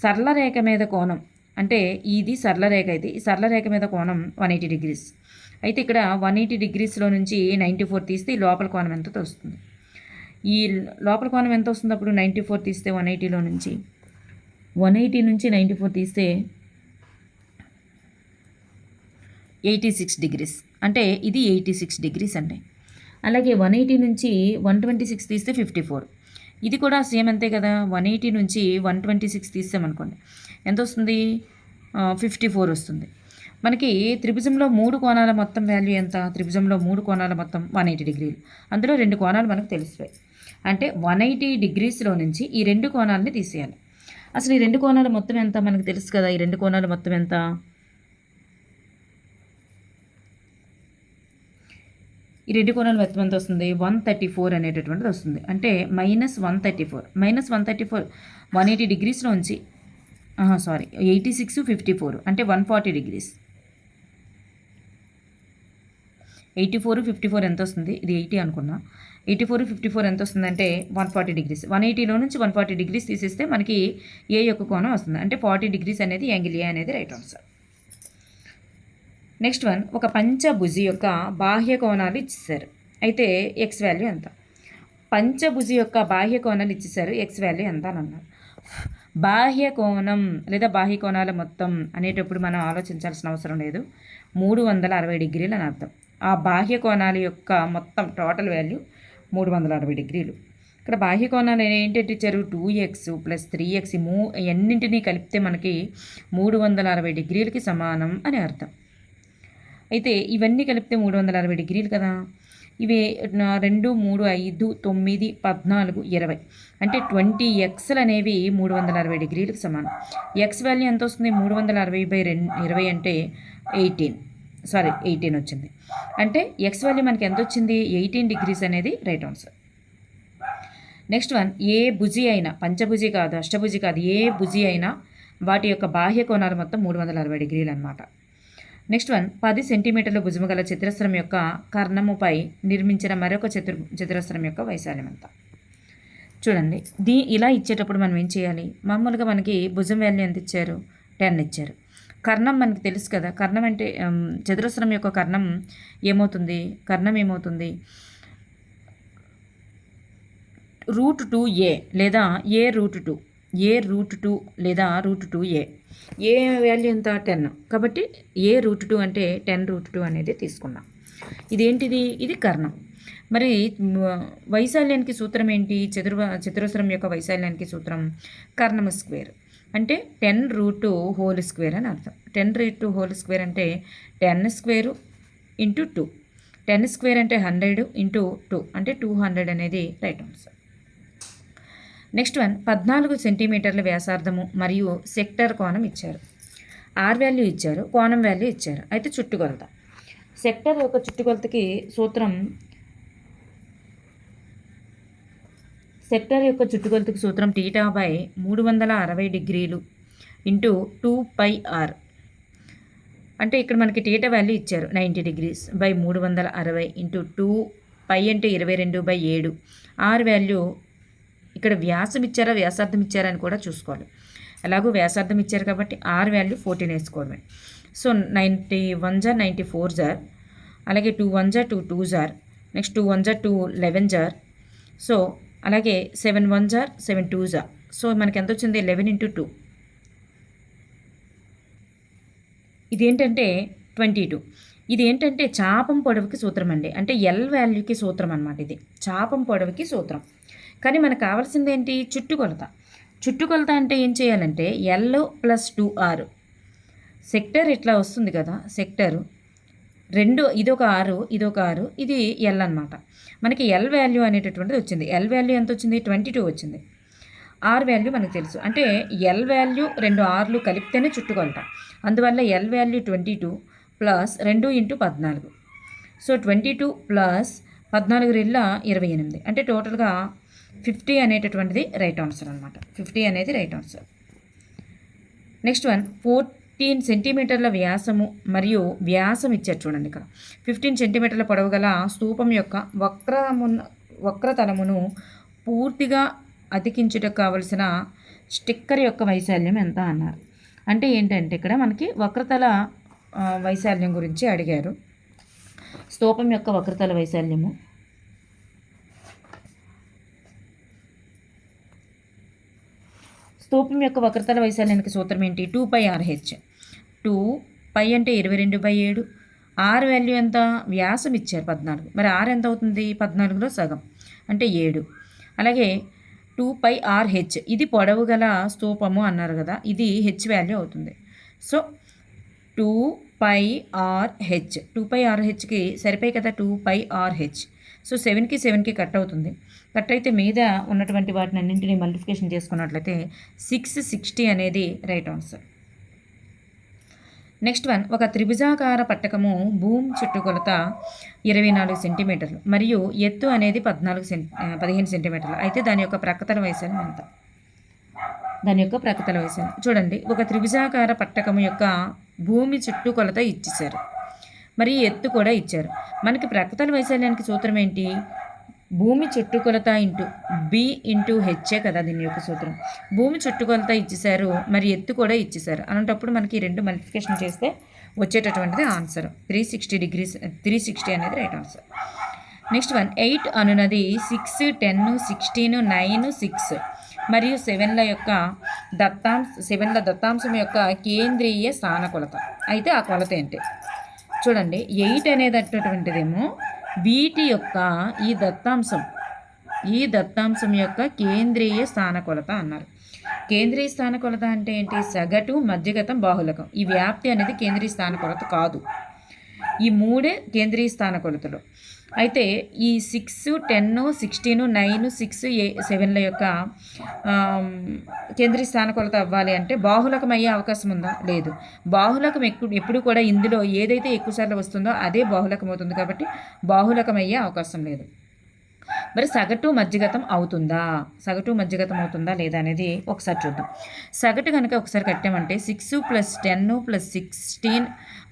సరళ రేఖ మీద కోణం అంటే ఇది సరళ రేఖ అయితే ఈ సరళ రేఖ మీద కోణం 180 డిగ్రీస్. అయితే ఇక్కడ 180 డిగ్రీస్లో నుంచి 94 తీస్తే ఈ లోపల కోణం ఎంత వస్తుంది. ఈ లోపల కోణం ఎంత వస్తుంది అప్పుడు 94 తీస్తే 180లో నుంచి 180 నుంచి 94 తీస్తే 86 డిగ్రీస్, అంటే ఇది 86 డిగ్రీస్ అండి. అలాగే 180 నుంచి 126 తీస్తే 54, ఇది కూడా సేమ్ అంతే కదా. 180 నుంచి 126 తీసామనుకోండి ఎంత వస్తుంది, 54 వస్తుంది. మనకి త్రిభుజంలో 3 కోణాల మొత్తం వాల్యూ ఎంత, త్రిభుజంలో 3 కోణాల మొత్తం 180 డిగ్రీలు, అందులో 2 కోణాలు మనకు తెలిసిపోయాయి. అంటే 180 డిగ్రీస్లో నుంచి ఈ 2 కోణాలని తీసేయాలి. అసలు ఈ 2 కోణాల మొత్తం ఎంత మనకు తెలుసు కదా. ఈ 2 కోణాల మొత్తం ఎంత, ఈ 2 కోణాల మొత్తం ఎంత వస్తుంది, 134 అనేటటువంటిది వస్తుంది. అంటే -134, -134 180 డిగ్రీస్లో ఉంచి 86 54 అంటే 140 డిగ్రీస్. 84 54 ఎంత వస్తుంది, ఇది 80 అనుకున్నా. 84 54 ఎంత వస్తుంది అంటే 140 డిగ్రీస్. 180లో నుంచి 140 డిగ్రీస్ తీసేస్తే మనకి ఏ యొక్క కోణం వస్తుంది, అంటే 40 డిగ్రీస్ అనేది యాంగిల్ ఏ అనేది రైట్ ఆన్సర్. నెక్స్ట్ వన్, ఒక పంచభుజి యొక్క బాహ్య కోణాలు ఇచ్చేసారు. అయితే ఎక్స్ వాల్యూ ఎంత. పంచభుజి యొక్క బాహ్య కోణాలు ఇచ్చేసారు, ఎక్స్ వాల్యూ ఎంత అని అన్నారు. బాహ్య కోణం లేదా బాహ్య కోణాల మొత్తం అనేటప్పుడు మనం ఆలోచించాల్సిన అవసరం లేదు. 360 డిగ్రీలు అని అర్థం. ఆ బాహ్య కోణాల యొక్క మొత్తం టోటల్ వాల్యూ 360 డిగ్రీలు. ఇక్కడ బాహ్య కోణాలు ఏంటంటే ఇచ్చారు, 2x + 3x ఎన్నింటినీ కలిపితే మనకి 360 డిగ్రీలకి సమానం అని అర్థం. అయితే ఇవన్నీ కలిపితే 360 డిగ్రీలు కదా. ఇవి 2 3 5 9 14 20 అంటే 20x అనేవి 360 డిగ్రీలకు సమానం. ఎక్స్ వాల్యూ ఎంత వస్తుంది, 360/20 అంటే 18 వచ్చింది. అంటే ఎక్స్ వాల్యూ మనకి ఎంత వచ్చింది, 18 డిగ్రీస్ అనేది రైట్ ఆన్సర్. నెక్స్ట్ వన్, ఏ భుజి అయినా, పంచభుజి కాదు అష్టభుజి కాదు, ఏ భుజి అయినా వాటి యొక్క బాహ్య కోణాలు మొత్తం 360 డిగ్రీలు అనమాట. నెక్స్ట్ వన్, 10 సెంటీమీటర్ల భుజము గల చతురస్రం యొక్క కర్ణముపై నిర్మించిన మరొక చతురస్రం యొక్క వైశాల్యం ఎంత. చూడండి, ఇలా ఇచ్చేటప్పుడు మనం ఏం చేయాలి, మామూలుగా మనకి భుజం వాల్యూ ఎంత ఇచ్చారు, 10 ఇచ్చారు. కర్ణం మనకి తెలుసు కదా, కర్ణం అంటే చతురస్రం యొక్క కర్ణం ఏమవుతుంది, √2a లేదా a√2 లేదా √2a. ఏ వాల్యూ ఎంత, 10. కాబట్టి a√2 అంటే 10√2 అనేది తీసుకున్నాం. ఇదేంటిది, ఇది కర్ణం. మరి వైశాల్యానికి సూత్రం ఏంటి, చతురస్రం యొక్క వైశాల్యానికి సూత్రం కర్ణము స్క్వేర్, అంటే 10√2² అని అర్థం. 10√2² అంటే 10² × 2. 10² అంటే 100 × 2 అంటే 200 అనేది రైట్ ఆన్సర్. నెక్స్ట్ వన్, 14 సెంటీమీటర్ల వ్యాసార్థము మరియు సెక్టర్ కోణం ఇచ్చారు. ఆర్ వాల్యూ ఇచ్చారు, కోణం వాల్యూ ఇచ్చారు. అయితే చుట్టుకొలత, సెక్టర్ యొక్క చుట్టుకొలతకి సూత్రం, సెక్టర్ యొక్క చుట్టుకొలతకి సూత్రం θ/360 డిగ్రీలు × 2πr. అంటే ఇక్కడ మనకి θ వాల్యూ ఇచ్చారు 90 డిగ్రీస్ /360 × 2π అంటే 22/7. ఆర్ వాల్యూ ఇక్కడ వ్యాసం ఇచ్చారా వ్యాసార్థం ఇచ్చారా అని కూడా చూసుకోవాలి. అలాగూ వ్యాసార్థం ఇచ్చారు కాబట్టి ఆర్ వాల్యూ 14 వేసుకోవడమే. సో 91 జార్ 94 జార్, అలాగే 2 1 జార్ 2 2 జార్, నెక్స్ట్ 2 1 జార్ 2 11 జార్, సో అలాగే 7 1 జార్ 7 2 జార్. సో మనకి ఎంత వచ్చింది, 11 × 2. ఇదేంటంటే 22. ఇదేంటంటే చాపం పొడవుకి సూత్రం అండి, అంటే ఎల్ వాల్యూకి సూత్రం అనమాట. ఇది చాపం పొడవుకి సూత్రం. కానీ మనకు కావాల్సింది ఏంటి, చుట్టుకొలత అంటే ఏం చేయాలంటే L + 2R. సెక్టర్ ఇట్లా వస్తుంది కదా, సెక్టర్ 2, ఇదొక 6 ఇదొక 6, ఇది L అనమాట. మనకి L వాల్యూ అనేటటువంటిది వచ్చింది. L వాల్యూ ఎంత వచ్చింది, 22 వచ్చింది. R వాల్యూ మనకు తెలుసు, అంటే L వాల్యూ 2 Rలు కలిపితేనే చుట్టుకొలత. అందువల్ల L వాల్యూ 22 + 2 × 14. సో 22 + 14 28, అంటే టోటల్గా 50 అనేటటువంటిది రైట్ ఆన్సర్ అనమాట. 50 అనేది రైట్ ఆన్సర్. నెక్స్ట్ వన్, 14 సెంటీమీటర్ల వ్యాసము మరియు వ్యాసం ఇచ్చారు. చూడండి ఇక్కడ 15 సెంటీమీటర్ల పొడవు గల స్తూపం యొక్క వక్రతలమును పూర్తిగా అతికించుటకు కావలసిన స్టిక్కర్ యొక్క వైశాల్యం ఎంత అన్నారు. అంటే ఏంటంటే ఇక్కడ మనకి వక్రతల వైశాల్యం గురించి అడిగారు. స్తూపం యొక్క వక్రతల వైశాల్యము స్తూపం యొక్క వక్రతల వైశాల్యానికి సూత్రం ఏంటి? 2πRh. 2π అంటే 22/7. ఆర్ వాల్యూ ఎంత? వ్యాసం ఇచ్చారు 14. మరి ఆర్ ఎంత అవుతుంది? 14లో సగం అంటే 7. అలాగే 2πRh ఇది పొడవు గల స్తూపము అన్నారు కదా, ఇది హెచ్ వాల్యూ అవుతుంది. సో 2πRh 2πRhకి సరిపోయి కదా 2πRh. సో 7కి 7కి కట్ అవుతుంది. కట్ అయితే మీద ఉన్నటువంటి వాటిని అన్నింటినీ మల్టిప్లికేషన్ చేసుకున్నట్లయితే 660 అనేది రైట్ ఆన్సర్. నెక్స్ట్ వన్, ఒక త్రిభుజాకార పట్టకము భూమి చుట్టుకొలత 24 సెంటీమీటర్లు మరియు ఎత్తు అనేది 15 సెంటీమీటర్లు అయితే దాని యొక్క ప్రక్కతల వైశాల్యం ఎంత? దాని యొక్క ప్రక్కతల వైశాల్యం చూడండి. ఒక త్రిభుజాకార పట్టకము యొక్క భూమి చుట్టుకొలత ఇచ్చేశారు, మరి ఎత్తు కూడా ఇచ్చారు. మనకి ప్రక్కతల వైశాల్యానికి సూత్రం ఏంటి? భూమి చుట్టుకొలత ఇంటూ బి ఇంటూ హెచ్ఏ కదా దీని యొక్క సూత్రం. భూమి చుట్టుకొలత ఇచ్చేశారు, మరి ఎత్తు కూడా ఇచ్చేశారు. అలాంటప్పుడు మనకి 2 మల్టిప్లికేషన్ చేస్తే వచ్చేటటువంటిది ఆన్సర్ 360 డిగ్రీస్. 360 అనేది రైట్ ఆన్సర్. నెక్స్ట్ వన్, 8 అనునది 6, 10, 16, 9, 6 మరియు 7ల యొక్క దత్తాంశం యొక్క కేంద్రీయ స్థాన కొలత. అయితే ఆ కొలత ఏంటి చూడండి. 8 అనేది అటువంటిదేమో వీటి యొక్క ఈ దత్తాంశం యొక్క కేంద్రీయ స్థాన కొలత అన్నారు. కేంద్రీయ స్థాన కొలత అంటే ఏంటి? సగటు, మధ్యగతం, బాహులకం. ఈ వ్యాప్తి అనేది కేంద్రీయ స్థాన కొలత కాదు. ఈ 3 కేంద్రీయ స్థాన కొలతలు. అయితే ఈ 6, 10, 16, 9, 6, 7ల యొక్క కేంద్రీయ స్థాన కొలత అవ్వాలి అంటే బాహులకం అయ్యే అవకాశం ఉందా? లేదు. బాహులకం ఎప్పుడు కూడా ఇందులో ఏదైతే ఎక్కువసార్లు వస్తుందో అదే బాహులకం అవుతుంది కాబట్టి బాహులకం అయ్యే అవకాశం లేదు. మరి సగటు మధ్యగతం అవుతుందా? సగటు మధ్యగతం అవుతుందా లేదా అనేది ఒకసారి చూద్దాం. సగటు కనుక ఒకసారి కట్టామంటే 6 + 10 + 16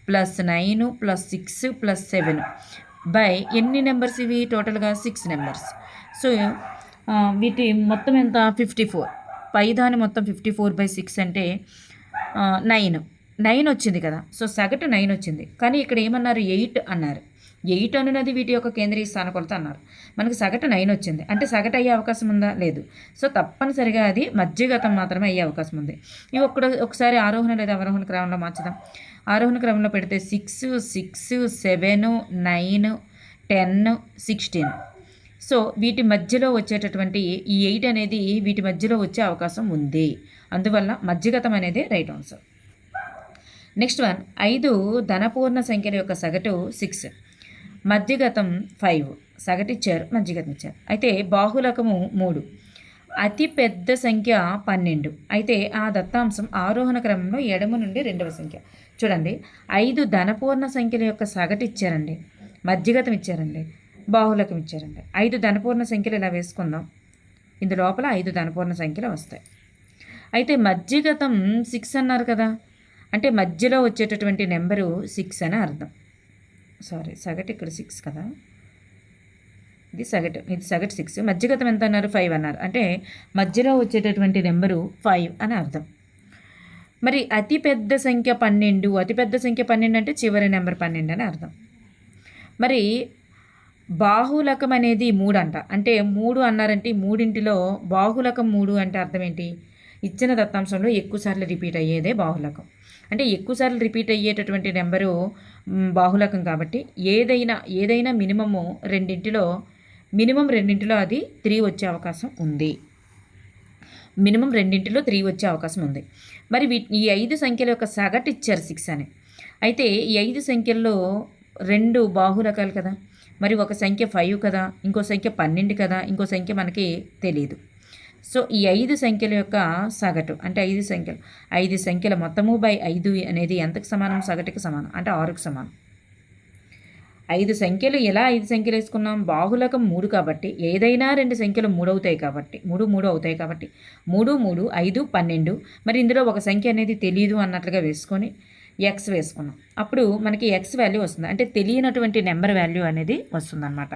+ 9 + 6 + 7 బై ఎన్ని నెంబర్స్ ఇవి? టోటల్గా 6 నెంబర్స్. సో వీటి మొత్తం ఎంత? 54. పైదాని మొత్తం 54/6 అంటే 9 వచ్చింది కదా. సో సగటు 9 వచ్చింది. కానీ ఇక్కడ ఏమన్నారు? 8 అన్నారు. 8 అనున్నది వీటి యొక్క కేంద్రీయ స్థాన కొలత అన్నారు. మనకు సగటు 9 వచ్చింది అంటే సగటు అయ్యే అవకాశం ఉందా? లేదు. సో తప్పనిసరిగా అది మధ్యగతం మాత్రమే అయ్యే అవకాశం ఉంది. ఇవి ఒకసారి ఆరోహణ లేదా అవరోహణ క్రమంలో మార్చుదాం. ఆరోహణ క్రమంలో పెడితే 6, 6, 7, 9, 10, 16. సో వీటి మధ్యలో వచ్చేటటువంటి ఈ 8 అనేది వీటి మధ్యలో వచ్చే అవకాశం ఉంది. అందువల్ల మధ్యగతం అనేది రైట్ ఆన్సర్. నెక్స్ట్ వన్, 5 ధనపూర్ణ సంఖ్యల యొక్క సగటు 6, మధ్యగతం 5. సగటు ఇచ్చారు, మధ్యగతం ఇచ్చారు. అయితే బాహులకము 3, అతి పెద్ద సంఖ్య 12. అయితే ఆ దత్తాంశం ఆరోహణ క్రమంలో ఎడమ నుండి 2వ సంఖ్య. చూడండి, 5 ధనపూర్ణ సంఖ్యల యొక్క సగటు ఇచ్చారండి, మధ్యగతం ఇచ్చారండి, బాహులకం ఇచ్చారండి. 5 ధనపూర్ణ సంఖ్యలు ఇలా వేసుకుందాం. ఇందు లోపల 5 ధనపూర్ణ సంఖ్యలు వస్తాయి. అయితే మధ్యగతం 6 అన్నారు కదా, అంటే మధ్యలో వచ్చేటటువంటి నెంబరు 6 అని అర్థం. సగటు ఇక్కడ 6 కదా, ఇది సగటు 6. మధ్యగతం ఎంత అన్నారు? 5 అన్నారు. అంటే మధ్యలో వచ్చేటటువంటి నెంబరు 5 అని అర్థం. మరి అతిపెద్ద సంఖ్య 12. అతిపెద్ద సంఖ్య 12 అంటే చివరి నెంబర్ 12 అని అర్థం. మరి బాహులకం అనేది 3 అంట. అంటే 3 అన్నారంటే 3 బాహులకం 3 అంటే అర్థం ఏంటి? ఇచ్చిన దత్తాంశంలో ఎక్కువసార్లు రిపీట్ అయ్యేదే బాహులకం. అంటే ఎక్కువసార్లు రిపీట్ అయ్యేటటువంటి నెంబరు బాహులకం కాబట్టి ఏదైనా మినిమం రెండింటిలో అది 3 వచ్చే అవకాశం ఉంది. మినిమం రెండింటిలో 3 వచ్చే అవకాశం ఉంది. మరి ఈ 5 సంఖ్యల యొక్క సగటు ఇచ్చారు 6 అని. అయితే ఈ 5 సంఖ్యల్లో 2 బాహులకాలు కదా, మరి ఒక సంఖ్య 5 కదా, ఇంకో సంఖ్య 12 కదా, ఇంకో సంఖ్య మనకి తెలియదు. సో ఈ 5 సంఖ్యల యొక్క సగటు అంటే 5 సంఖ్యల మొత్తము బై 5 అనేది ఎంతకు సమానం? సగటుకి సమానం, అంటే 6కు సమానం. 5 సంఖ్యలు ఎలా 5 సంఖ్యలు వేసుకున్నాం? బాహులకం 3 కాబట్టి ఏదైనా 2 సంఖ్యలు 3 అవుతాయి కాబట్టి 3 అవుతాయి కాబట్టి 3, 3, 5, 12. మరి ఇందులో ఒక సంఖ్య అనేది తెలియదు అన్నట్లుగా వేసుకొని ఎక్స్ వేసుకున్నాం. అప్పుడు మనకి ఎక్స్ వాల్యూ వస్తుంది, అంటే తెలియనటువంటి నెంబర్ వాల్యూ అనేది వస్తుందన్నమాట.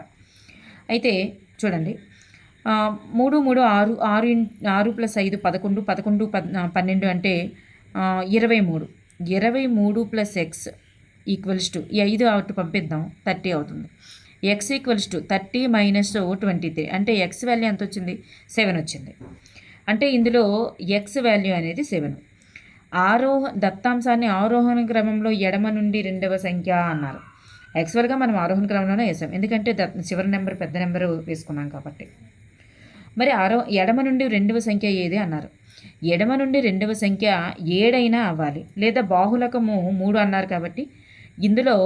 అయితే చూడండి, 3, 3, 6, 6 + 5 11, 11, 12 అంటే 23. 23 + x ఈక్వల్స్ టు ఈ 5 అవుట్ పంపిద్దాం, 30 అవుతుంది. x = 30 - 23 అంటే x వాల్యూ ఎంత వచ్చింది? 7 వచ్చింది. అంటే ఇందులో ఎక్స్ వాల్యూ అనేది 7. దత్తాంశాన్ని ఆరోహణ క్రమంలో ఎడమ నుండి రెండవ సంఖ్య అన్నారు. యాక్చువల్గా మనం ఆరోహణ క్రమంలోనే వేసాం, ఎందుకంటే చివరి నెంబర్ పెద్ద నెంబరు వేసుకున్నాం కాబట్టి. మరి ఎడమ నుండి రెండవ సంఖ్య ఏది అన్నారు. ఎడమ నుండి రెండవ సంఖ్య 7 అయినా అవ్వాలి, లేదా బాహుళకము 3 అన్నారు కాబట్టి ఇందులో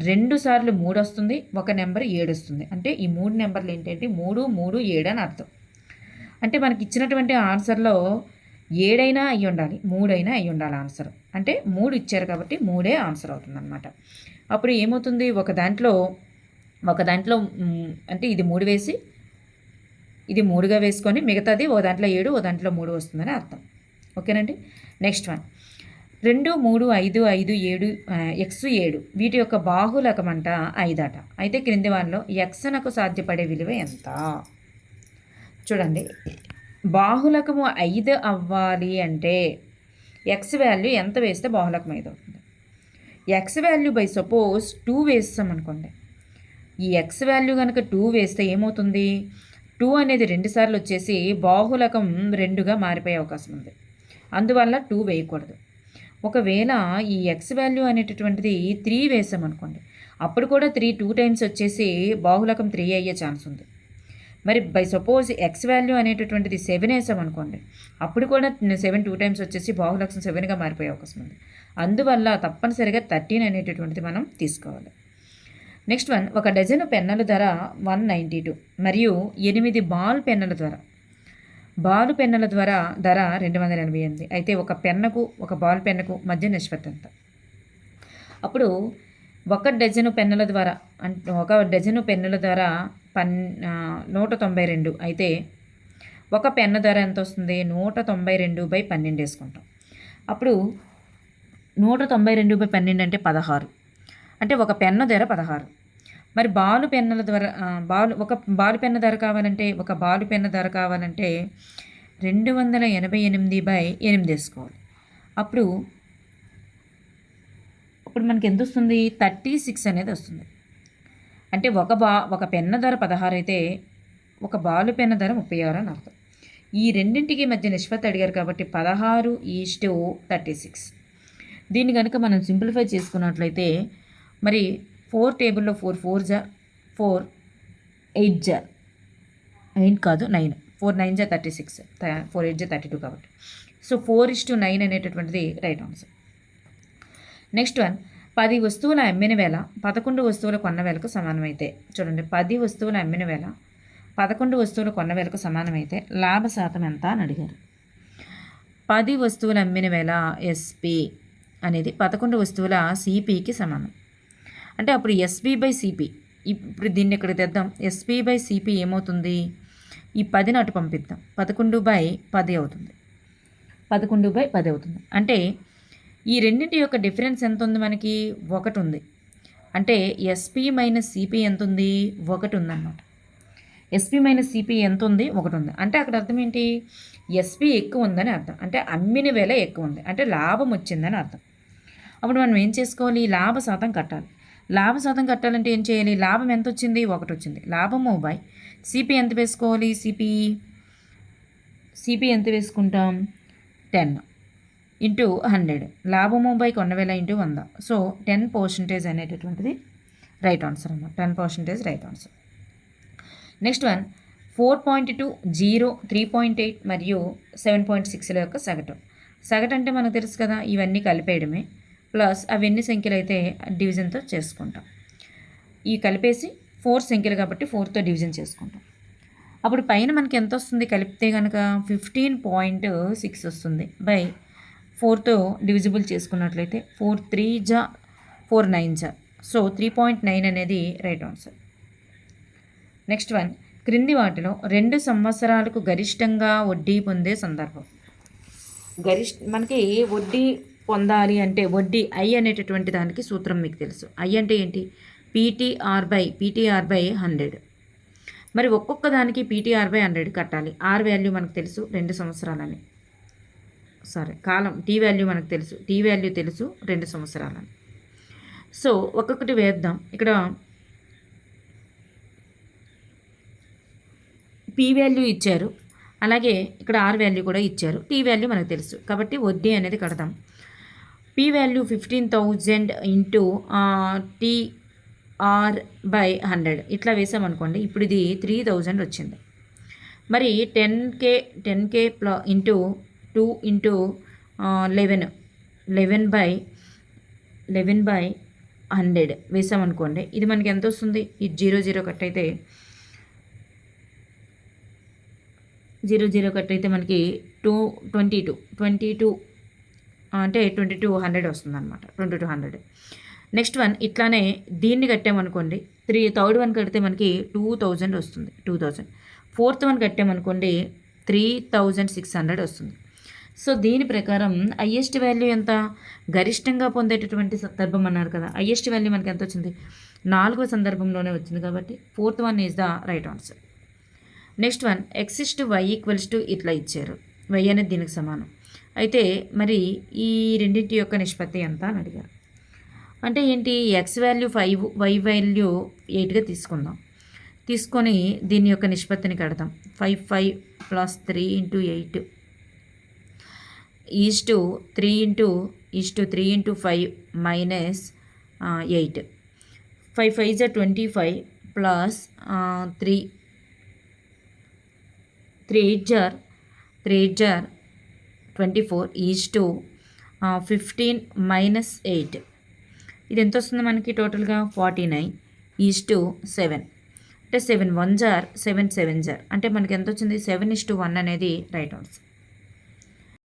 2 సార్లు 3 వస్తుంది, ఒక నెంబర్ 7 వస్తుంది. అంటే ఈ 3 నెంబర్లు ఏంటంటే 3, 3, 7 అని అర్థం. అంటే మనకి ఇచ్చినటువంటి ఆన్సర్లో 7 అయినా అయ్యి ఉండాలి, 3 అయినా అయ్యి ఉండాలి ఆన్సర్. అంటే 3 ఇచ్చారు కాబట్టి 3 ఆన్సర్ అవుతుంది అనమాట. అప్పుడు ఏమవుతుంది, ఒక దాంట్లో అంటే ఇది 3 వేసి ఇది 3గా వేసుకొని మిగతాది ఓ దాంట్లో 7, ఓ దాంట్లో 3 వస్తుందని అర్థం. ఓకేనండి. నెక్స్ట్ వన్ 2, 3, 5, 5, 7 x7 వీటి యొక్క బాహుళకం అంట 5 అట. అయితే క్రింది వారిలో ఎక్స్నకు సాధ్యపడే విలువ ఎంత? చూడండి, బాహుళకము 5 అవ్వాలి అంటే ఎక్స్ వాల్యూ ఎంత వేస్తే బాహుళకం 5 అవుతుంది. ఎక్స్ వాల్యూ బై సపోజ్ 2 వేస్తాం అనుకోండి. ఈ ఎక్స్ వాల్యూ కనుక 2 వేస్తే ఏమవుతుంది, 2 అనేది 2 సార్లు వచ్చేసి బాహుళకం 2గా మారిపోయే అవకాశం ఉంది. అందువల్ల 2 వేయకూడదు. ఒకవేళ ఈ ఎక్స్ వాల్యూ అనేటటువంటిది 3 వేసామనుకోండి, అప్పుడు కూడా 3 2 టైమ్స్ వచ్చేసి బాహుళకం 3 అయ్యే ఛాన్స్ ఉంది. మరి బై సపోజ్ ఎక్స్ వాల్యూ అనేటటువంటిది 7 వేసామనుకోండి, అప్పుడు కూడా 7 2 టైమ్స్ వచ్చేసి బాహుళకం 7గా మారిపోయే అవకాశం ఉంది. అందువల్ల తప్పనిసరిగా 13 అనేటటువంటిది మనం తీసుకోవాలి. నెక్స్ట్ వన్, ఒక డజను పెన్నుల ధర 192 మరియు 8 బాల్ పెన్నుల ధర ధర 288. అయితే ఒక బాల్ పెన్నుకు మధ్య నిష్పత్తి ఎంత? అప్పుడు ఒక డజను పెన్నుల ధర 192 అయితే ఒక పెన్ను ధర ఎంత వస్తుంది, 192/12 వేసుకుంటాం. అప్పుడు 192/12 అంటే 16. అంటే ఒక పెన్ను ధర 16. మరి బాలు పెన్నుల ధర ఒక బాలు పెన్ను ధర కావాలంటే 288/8 వేసుకోవాలి. అప్పుడు మనకి ఎంత వస్తుంది, 36 అనేది వస్తుంది. అంటే ఒక పెన్ను ధర 16 అయితే ఒక బాలు పెన్ను ధర 36 అని అర్థం. ఈ రెండింటికి మధ్య నిష్పత్తి అడిగారు కాబట్టి 16:36. దీన్ని కనుక మనం సింప్లిఫై చేసుకున్నట్లయితే మరి 4 టేబుల్లో 4 4 జా 4 8 జా 9 కాదు 9 4 9 జా 36 4 8 జా 32 కాబట్టి సో 4:9 అనేటటువంటిది రైట్ ఆన్సర్. నెక్స్ట్ వన్, 10 వస్తువుల అమ్మిన వేల 11 వస్తువుల కొన్న వేలకు సమానమైతే, చూడండి 10 వస్తువుల అమ్మిన వేల 11 వస్తువులు కొన్న వేలకు సమానమైతే లాభ శాతం ఎంత అని అడిగారు. 10 వస్తువుల అమ్మిన వేల ఎస్పి అనేది 11 వస్తువుల సిపికి సమానం. అంటే అప్పుడు SB/CP, ఇప్పుడు దీన్ని ఇక్కడ తెద్దాం. SB/CP ఏమవుతుంది, ఈ 10ని అటు పంపిద్దాం, 11/10 అవుతుంది. 11/10 అవుతుంది. అంటే ఈ రెండింటి యొక్క డిఫరెన్స్ ఎంత ఉంది, మనకి 1 ఉంది. అంటే SP - CP ఎంత ఉంది, 1 ఉందన్నమాట. SP - CP ఎంత ఉంది, 1 ఉంది. అంటే అక్కడ అర్థం ఏంటి, SP ఎక్కువ ఉందని అర్థం. అంటే అమ్మిన వేల ఎక్కువ ఉంది, అంటే లాభం వచ్చిందని అర్థం. అప్పుడు మనం ఏం చేసుకోవాలి, లాభ శాతం కట్టాలి. లాభ శాతం కట్టాలంటే ఏం చేయాలి, లాభం ఎంత వచ్చింది, 1 వచ్చింది. లాభము బై CP ఎంత వేసుకోవాలి, CP ఎంత వేసుకుంటాం, 10 × 100. లాభము బై కొన్న వేల × 100. సో 10% అనేటటువంటిది రైట్ ఆన్సర్ అన్నమాట. 10% రైట్ ఆన్సర్. నెక్స్ట్ వన్, 4.2, 0, 3.8 మరియు 7.6ల యొక్క సగటు. సగటు అంటే మనకు తెలుసు కదా, ఇవన్నీ కలిపేయడమే, ప్లస్ అవి ఎన్ని సంఖ్యలు అయితే డివిజన్తో చేసుకుంటాం. ఈ కలిపేసి 4 సంఖ్యలు కాబట్టి 4తో డివిజన్ చేసుకుంటాం. అప్పుడు పైన మనకి ఎంత వస్తుంది, కలిపితే కనుక 15.6 వస్తుంది. బై 4తో డివిజిబుల్ చేసుకున్నట్లయితే 4 3 జా 4 9 జా, సో 3.9 అనేది రైట్ ఆన్సర్. నెక్స్ట్ వన్, క్రింది వాటిలో 2 సంవత్సరాలకు గరిష్టంగా వడ్డీ పొందే సందర్భం. మనకి వడ్డీ పొందాలి అంటే వడ్డీ I అనేటటువంటి దానికి సూత్రం మీకు తెలుసు. I అంటే ఏంటి, PTR/100. మరి ఒక్కొక్క దానికి PTR/100 కట్టాలి. R వాల్యూ మనకు తెలుసు 2 సంవత్సరాలని, కాలం T వాల్యూ మనకు తెలుసు, T వాల్యూ తెలుసు 2 సంవత్సరాలని. సో ఒక్కొక్కటి వేద్దాం. ఇక్కడ P వాల్యూ ఇచ్చారు, అలాగే ఇక్కడ ఆర్ వాల్యూ కూడా ఇచ్చారు, టీ వాల్యూ మనకు తెలుసు కాబట్టి వడ్డీ అనేది కడదాం. P value 15,000 into TR by 100 ఇట్లా వేసామనుకోండి. ఇప్పుడు ఇది 3,000 వచ్చింది. మరి 10K ఇంటూ 2 ఇంటూ 11 బై 100 వేసామనుకోండి. ఇది మనకి ఎంత వస్తుంది? ఈ 0 కట్ అయితే 0 కట్ అయితే మనకి 22 అంటే 2200 వస్తుంది అనమాట. 2200. నెక్స్ట్ వన్ ఇట్లానే దీన్ని కట్టామనుకోండి. థర్డ్ వన్ కడితే మనకి 2000 వస్తుంది. 2000. ఫోర్త్ వన్ కట్టామనుకోండి 3600 వస్తుంది. సో దీని ప్రకారం హయ్యెస్ట్ వాల్యూ ఎంత? గరిష్టంగా పొందేటటువంటి సందర్భం అన్నారు కదా, హయ్యెస్ట్ వాల్యూ మనకి ఎంత వచ్చింది? 4వ సందర్భంలోనే వచ్చింది కాబట్టి fourth one is the right answer. Next one x/y ఇట్లా ఇచ్చారు. y అనేది దీనికి సమానం. అయితే మరి ఈ రెండింటి యొక్క నిష్పత్తి ఎంత అని అడిగారు. అంటే ఏంటి? x వాల్యూ 5, y వాల్యూ 8గా తీసుకుందాం. తీసుకొని దీని యొక్క నిష్పత్తిని కడదాం. 5 plus 3 into 8 is to 3 into 5 minus 8. 5 5 జా 25 ప్లస్ 3 8 జార్ 24 ఈస్టు 15 మైనస్ 8. ఇది ఎంత వస్తుంది మనకి టోటల్గా? 49 ఈస్టు 7. అంటే 7 1 జార్ 7 7 జార్ అంటే మనకి ఎంత వచ్చింది? 7:1 అనేది రైట్ ఆన్సర్.